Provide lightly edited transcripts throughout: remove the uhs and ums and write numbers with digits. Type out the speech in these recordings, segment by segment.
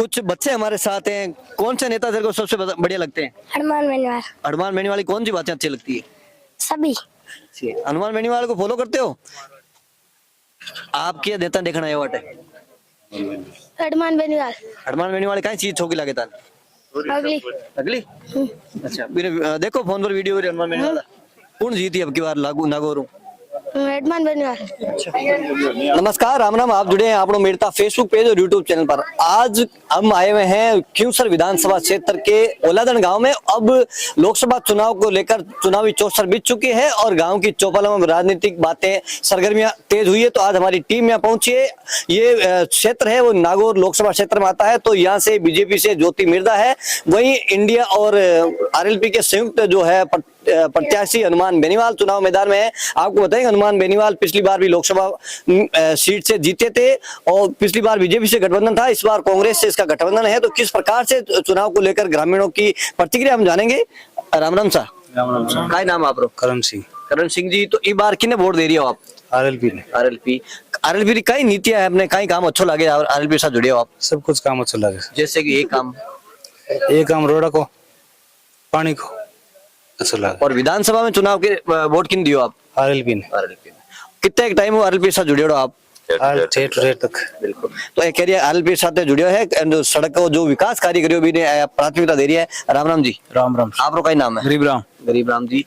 कुछ बच्चे हमारे साथ हैं। कौन से नेता तेरे को सबसे बढ़िया लगते हैं? हनुमान बेनीवाल। हनुमान बेनीवाल की कौन सी बातें अच्छी लगती है? सभी। हनुमान बेनीवाल को फॉलो करते हो? आपके नेता देखना है वाटे हनुमान बेनीवाल। हनुमान बेनीवाल कहीं चीज छोकी लगे था अगली। अगली। अच्छा मेरे देखो फोन पर वीडियो हनुमान बेनीवाल कौन जीती अब की बार लागू नागौर हनुमान बेनीवाल। नमस्कार राम राम। आप जुड़े हैं आपनो मेरता फेसबुक पेज और यूट्यूब चैनल पर। आज हम आए हुए हैं क्यूसर विधानसभा क्षेत्र के ओलादन गांव में। अब लोकसभा चुनाव को लेकर चुनावी चौसर बीत चुकी है और गांव की चौपालों में राजनीतिक बातें सरगर्मियां तेज हुई है। तो आज हमारी टीम यहाँ पहुंची है। ये क्षेत्र है वो नागौर लोकसभा क्षेत्र में आता है। तो यहाँ से बीजेपी से ज्योति मिर्धा है, वहीं इंडिया और आरएलपी के संयुक्त जो है प्रत्याशी हनुमान बेनीवाल चुनाव मैदान में है। आपको बताएंगे हनुमान बेनीवाल पिछली बार भी लोकसभा सीट से जीते थे और पिछली बार बीजेपी से गठबंधन था, इस बार कांग्रेस से इसका गठबंधन है। तो किस प्रकार से चुनाव को लेकर ग्रामीणों की प्रतिक्रिया हम जानेंगे। राम राम सा। राम राम सर। काय नाम आपरो? करण सिंह। करण सिंह जी, तो इस बार किने वोट दे रही हो आप? आरएलपी ने। आरएलपी आरएलपी कई नीतियां है अपने, कई काम अच्छो लगे आरएलपी से जुड़े हो आप? सब कुछ काम अच्छा लगे। जैसे कि एक काम रोड को, पानी को अच्छा लगा। और विधानसभा में चुनाव के वोट किन दियो आप? आरएलपी ने। आरएलपी कितना एक टाइम आरएलपी से जुड़े हो आप? ठेठ तक। बिल्कुल। तो एक कह रही है आरएलपी साथ जुड़ियो है, सड़क को जो विकास कार्य करियो भी ने प्राथमिकता दे रही है। राम राम जी। राम राम। आपको क्या नाम है? गरीब राम। गरीब राम जी,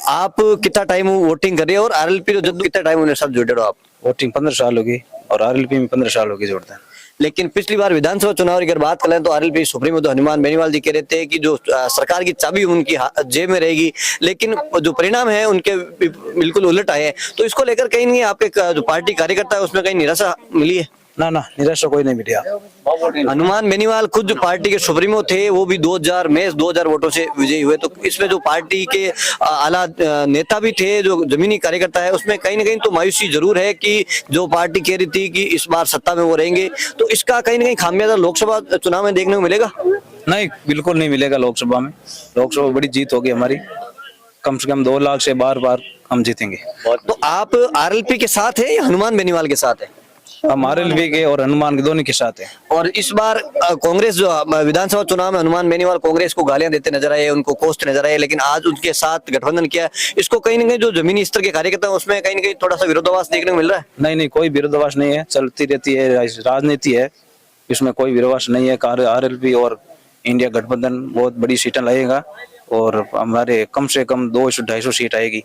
आप कितना टाइम वोटिंग कर रहे हो और आरएलपी तो जब कितना टाइम उन्हें सब जुड़े हो आप? वोटिंग 15 साल होगी और आरएलपी में 15 साल होगी जोड़ता है। लेकिन पिछली बार विधानसभा चुनाव की अगर बात करें तो आरएलपी सुप्रीमो तो हनुमान बेनीवाल जी कह रहे थे कि जो सरकार की चाबी उनकी जेब में रहेगी, लेकिन जो परिणाम है उनके बिल्कुल उलट आए हैं। तो इसको लेकर कहीं नहीं आपके जो पार्टी कार्यकर्ता है उसमें कहीं निराशा मिली है? ना ना, निराशा कोई नहीं मिला। हनुमान बेनीवाल खुद जो पार्टी के सुप्रीमो थे वो भी 2000 वोटों से विजयी हुए। तो इसमें जो पार्टी के आला नेता भी थे, जो जमीनी कार्यकर्ता है, उसमें कहीं ना कहीं तो मायूसी जरूर है कि जो पार्टी कह रही थी कि इस बार सत्ता में वो रहेंगे, तो इसका कहीं ना कहीं खामियाजा लोकसभा चुनाव में देखने को मिलेगा? नहीं, बिल्कुल नहीं मिलेगा। लोकसभा में बड़ी जीत होगी हमारी, कम से कम 2 लाख से बार हम जीतेंगे। तो आप आरएलपी के साथ है या हनुमान बेनीवाल के साथ है? हम आरएलपी के और हनुमान के दोनों के साथ हैं। और इस बार कांग्रेस जो विधानसभा चुनाव में हनुमान बेनीवाल कांग्रेस को गालियां देते नजर आए, उनको कोसते नजर आए, लेकिन आज उनके साथ गठबंधन किया। इसको कहीं ना कहीं जो जमीनी स्तर के कार्यकर्ता है उसमें कहीं ना कहीं थोड़ा सा विरोधाभास देखने को मिल रहा है। नहीं नहीं, कोई विरोधाभास नहीं है, चलती रहती है राजनीति है, इसमें कोई विरोधाभास नहीं है। आरएलपी और इंडिया गठबंधन बहुत बड़ी सीटें लाएगा और हमारे कम से कम 200-250 सीट आएगी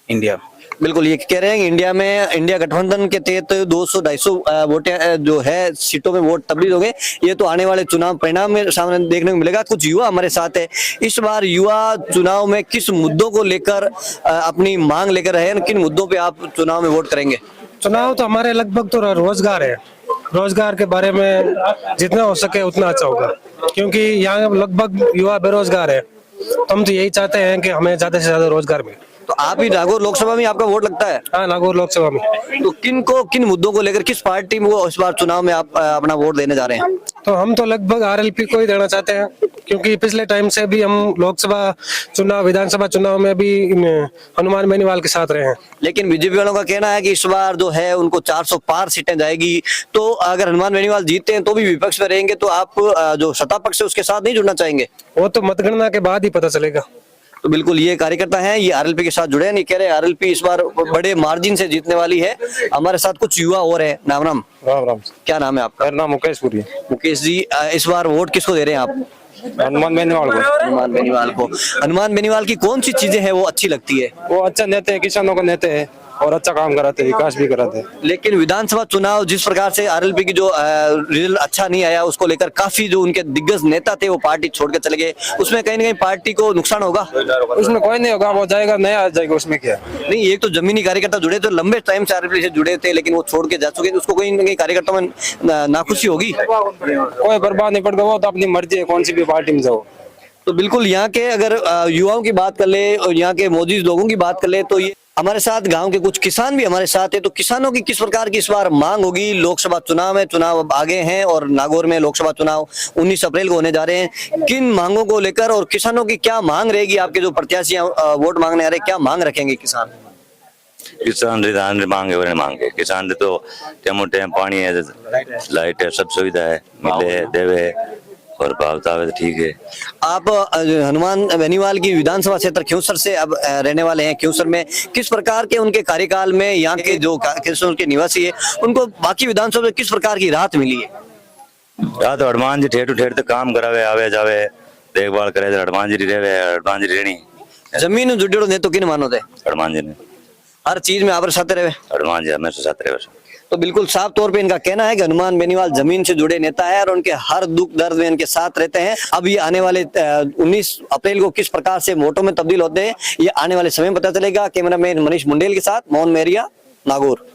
इंडिया में। बिल्कुल, ये कह रहे हैं कि इंडिया गठबंधन के तहत 200-250 वोटें जो है सीटों में वोट तब्दील हो गए। ये तो आने वाले चुनाव परिणाम में सामने देखने को मिलेगा। कुछ युवा हमारे साथ है। इस बार युवा चुनाव में किस मुद्दों को लेकर अपनी मांग लेकर रहे हैं, किन मुद्दों पे आप चुनाव में वोट करेंगे? चुनाव तो हमारे लगभग तो रोजगार है। रोजगार के बारे में जितना हो सके उतना अच्छा होगा, क्योंकि यहाँ लगभग युवा बेरोजगार है। तो हम तो यही चाहते हैं कि हमें ज्यादा से ज्यादा रोजगार मिले। तो आप ही नागौर लोकसभा में आपका वोट लगता है? हाँ, नागौर लोकसभा में। तो किन मुद्दों को लेकर किस पार्टी में इस बार चुनाव में आप अपना वोट देने जा रहे हैं? तो हम तो लगभग आरएलपी को ही देना चाहते हैं, क्योंकि पिछले टाइम से भी हम लोकसभा चुनाव, विधानसभा चुनाव में भी हनुमान बेनीवाल के साथ रहे हैं। लेकिन बीजेपी वालों का कहना है कि इस बार जो है उनको 400 पार सीटें जाएगी। तो अगर हनुमान बेनीवाल जीतते हैं तो भी विपक्ष में रहेंगे, तो आप जो सत्ता पक्ष है उसके साथ नहीं जुड़ना चाहेंगे? वो तो मतगणना के बाद ही पता चलेगा। तो बिल्कुल, ये कार्यकर्ता हैं, ये आरएलपी के साथ जुड़े हैं। नहीं कह रहे आरएलपी इस बार बड़े मार्जिन से जीतने वाली है। हमारे साथ कुछ युवा और हैं। राम राम। राम राम। क्या नाम है आपका? मेरा नाम मुकेश पुरी। मुकेश जी, इस बार वोट किसको दे रहे हैं आप? हनुमान बेनीवाल को। हनुमान बेनीवाल को। हनुमान बेनीवाल की कौन सी चीजें हैं वो अच्छी लगती है? वो अच्छा नेता है, किसानों को नेता है और अच्छा काम कराते हैं, विकास भी कराते हैं। लेकिन विधानसभा चुनाव जिस प्रकार से आरएलपी की जो रिजल्ट अच्छा नहीं आया, उसको लेकर काफी जो उनके दिग्गज नेता थे वो पार्टी छोड़ के चले गए, उसमें कहीं ना कहीं पार्टी को नुकसान होगा? उसमें कोई नहीं होगा, वो जाएगा नया आ जाएगा, उसमें क्या। नहीं, एक तो जमीनी कार्यकर्ता जुड़े थे, लंबे टाइम से आरएलपी से जुड़े थे, लेकिन वो छोड़ के जा चुके, उसको कहीं ना कहीं कार्यकर्ता में नाखुशी होगी। कोई बर्बाद नहीं पड़ता, वो तो अपनी मर्जी है कौन सी भी पार्टी में जाओ। तो बिल्कुल, यहाँ के अगर युवाओं की बात कर ले और यहाँ के मौजूद लोगों की बात कर ले तो ये हमारे साथ गांव के कुछ किसान भी हमारे साथ है। तो किसानों की किस प्रकार की इस बार मांग होगी? लोकसभा चुनाव में, चुनाव अब आगे हैं और नागौर में लोकसभा चुनाव 19 अप्रैल को होने जा रहे हैं। किन मांगों को लेकर और किसानों की क्या मांग रहेगी? आपके जो प्रत्याशी वोट मांगने आ रहे हैं, क्या मांग रखेंगे किसान? किसान मांगे किसान तो टेम पानी है, लाइट है, सब सुविधा है, मिले देवे और भाव तावे तो ठीक है। आप हनुमान बेनीवाल की विधानसभा क्षेत्र क्यूसर से अब रहने वाले हैं। क्यूसर में किस प्रकार के उनके कार्यकाल में यहाँ के जो क्यूसर के निवासी है उनको बाकी विधानसभा में किस प्रकार की राहत मिली है? या तो हनुमान जी ठेठ टू ठेठ तो काम करावे आवे जावे देखभाल करे तो हनुमान जी रहे हनुमान जी रहनी जमीन जुड़ो ने तो किन मानो थे हनुमान जी ने हर चीज में आप साथ रहे। हनुमान जी हमेशा साथ रहे। तो बिल्कुल साफ तौर पे इनका कहना है कि हनुमान बेनीवाल जमीन से जुड़े नेता है और उनके हर दुख दर्द में इनके साथ रहते हैं। अब ये आने वाले 19 अप्रैल को किस प्रकार से वोटों में तब्दील होते हैं ये आने वाले समय में पता चलेगा। कैमरामैन मनीष मुंडेल के साथ मोहन मेहरिया, नागौर।